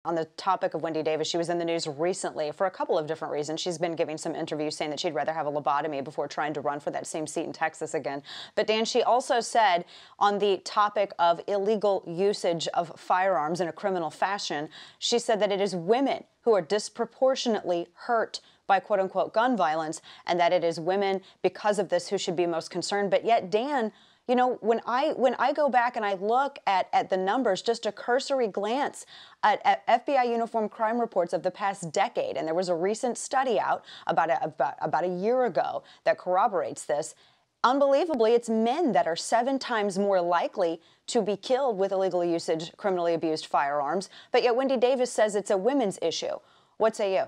On the topic of Wendy Davis, she was in the news recently for a couple of different reasons. She's been giving some interviews saying that she'd rather have a lobotomy before trying to run for that same seat in Texas again. But Dan, she also said on the topic of illegal usage of firearms in a criminal fashion, she said that it is women who are disproportionately hurt by quote unquote gun violence, and that it is women because of this who should be most concerned. But yet, Dan, you know, when I go back and I look at the numbers, just a cursory glance at FBI uniform crime reports of the past decade, and there was a recent study out about a year ago that corroborates this. Unbelievably, it's men that are 7 times more likely to be killed with illegal usage, criminally abused firearms. But yet Wendy Davis says it's a women's issue. What say you?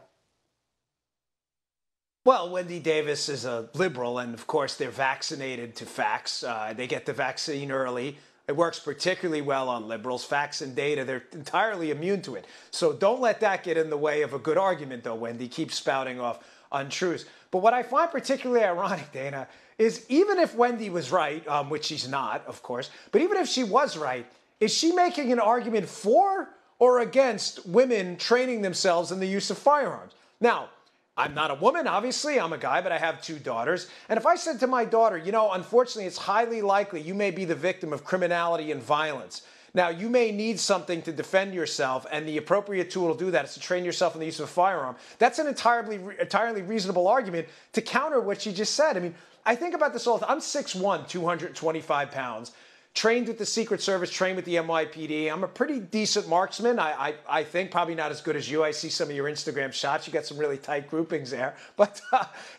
Well, Wendy Davis is a liberal, and of course they're vaccinated to facts. They get the vaccine early. It works particularly well on liberals. Facts and data, they're entirely immune to it. So don't let that get in the way of a good argument, though, Wendy. Keep spouting off untruths. But what I find particularly ironic, Dana, is even if Wendy was right, which she's not, of course, but even if she was right, is she making an argument for or against women training themselves in the use of firearms? Now, I'm not a woman, obviously. I'm a guy, but I have 2 daughters. And if I said to my daughter, you know, unfortunately, it's highly likely you may be the victim of criminality and violence. Now, you may need something to defend yourself, and the appropriate tool to do that is to train yourself in the use of a firearm. That's an entirely reasonable argument to counter what she just said. I mean, I think about this all the time. I'm 6'1", 225 pounds. Trained with the Secret Service, trained with the NYPD. I'm a pretty decent marksman. I think probably not as good as you. I see some of your Instagram shots. You got some really tight groupings there. But,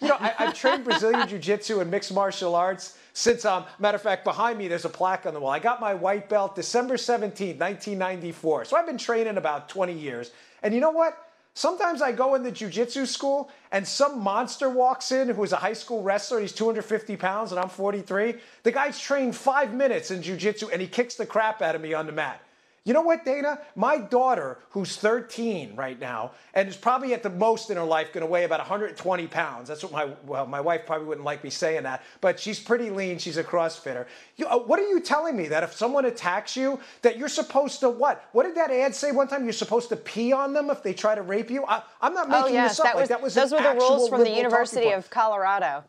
you know, I've trained Brazilian Jiu-Jitsu and mixed martial arts since, matter of fact, behind me, there's a plaque on the wall. I got my white belt December 17th, 1994. So I've been training about 20 years. And you know what? Sometimes I go into jiu-jitsu school and some monster walks in who is a high school wrestler. He's 250 pounds and I'm 43. The guy's trained 5 minutes in jiu-jitsu and he kicks the crap out of me on the mat. You know what, Dana? My daughter, who's 13 right now, and is probably at the most in her life going to weigh about 120 pounds. That's what my wife probably wouldn't like me saying that, but she's pretty lean. She's a CrossFitter. What are you telling me? That if someone attacks you, that you're supposed to what? What did that ad say one time? You're supposed to pee on them if they try to rape you? I'm not making this up. Those were the rules from the University of Colorado.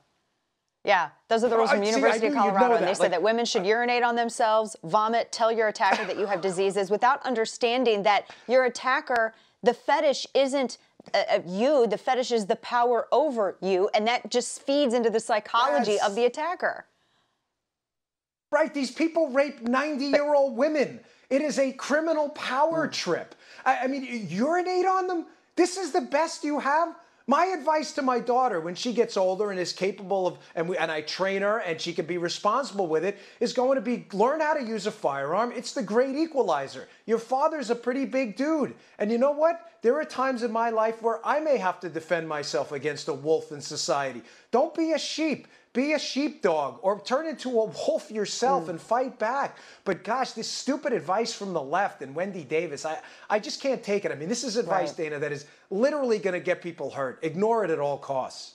Yeah, those are the rules from the University of Colorado, and they said that women should urinate on themselves, vomit, tell your attacker that you have diseases without understanding that your attacker, the fetish isn't you, the fetish is the power over you, and that just feeds into the psychology of the attacker. Right, these people rape 90-year-old women. It is a criminal power trip. I mean, urinate on them? This is the best you have? My advice to my daughter when she gets older and is capable of, and I train her and she can be responsible with it, is going to be learn how to use a firearm. It's the great equalizer. Your father's a pretty big dude. And you know what? There are times in my life where I may have to defend myself against a wolf in society. Don't be a sheep. Be a sheepdog or turn into a wolf yourself and fight back. But gosh, this stupid advice from the left and Wendy Davis, I just can't take it. I mean, this is advice, Dana, that is literally going to get people hurt. Ignore it at all costs.